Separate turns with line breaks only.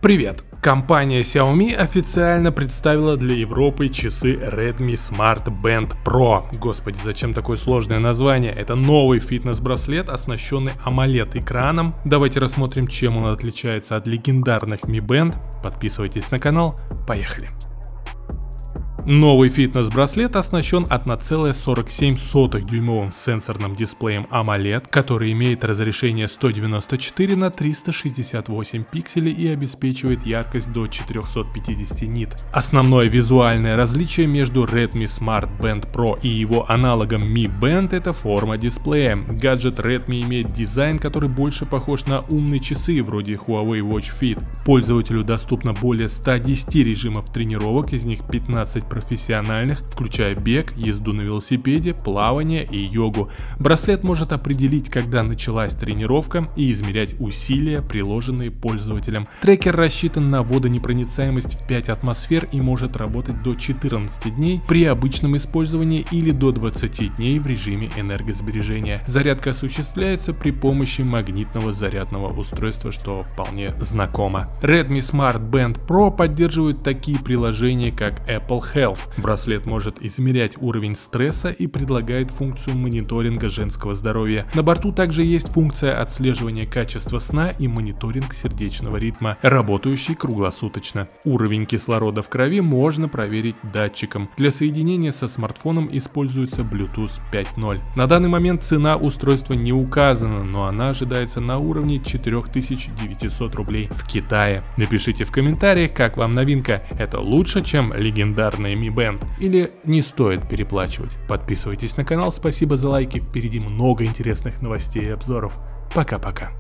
Привет! Компания Xiaomi официально представила для Европы часы Redmi Smart Band Pro. Господи, зачем такое сложное название? Это новый фитнес-браслет, оснащенный AMOLED-экраном. Давайте рассмотрим, чем он отличается от легендарных Mi Band. Подписывайтесь на канал, поехали! Новый фитнес-браслет оснащен 1,47-дюймовым сенсорным дисплеем AMOLED, который имеет разрешение 194 на 368 пикселей и обеспечивает яркость до 450 нит. Основное визуальное различие между Redmi Smart Band Pro и его аналогом Mi Band — это форма дисплея. Гаджет Redmi имеет дизайн, который больше похож на умные часы вроде Huawei Watch Fit. Пользователю доступно более 110 режимов тренировок, из них 15 профессиональных, включая бег, езду на велосипеде, плавание и йогу. Браслет может определить, когда началась тренировка, и измерять усилия, приложенные пользователем. Трекер рассчитан на водонепроницаемость в 5 атмосфер и может работать до 14 дней при обычном использовании или до 20 дней в режиме энергосбережения. Зарядка осуществляется при помощи магнитного зарядного устройства, что вполне знакомо. Redmi Smart Band Pro поддерживает такие приложения, как Apple Health. Браслет может измерять уровень стресса и предлагает функцию мониторинга женского здоровья. На борту также есть функция отслеживания качества сна и мониторинг сердечного ритма, работающий круглосуточно. Уровень кислорода в крови можно проверить датчиком. Для соединения со смартфоном используется Bluetooth 5.0. На данный момент цена устройства не указана, но она ожидается на уровне 4900 рублей в Китае. Напишите в комментариях, как вам новинка. Это лучше, чем легендарные Mi Band, или не стоит переплачивать? Подписывайтесь на канал, спасибо за лайки, впереди много интересных новостей и обзоров. Пока-пока.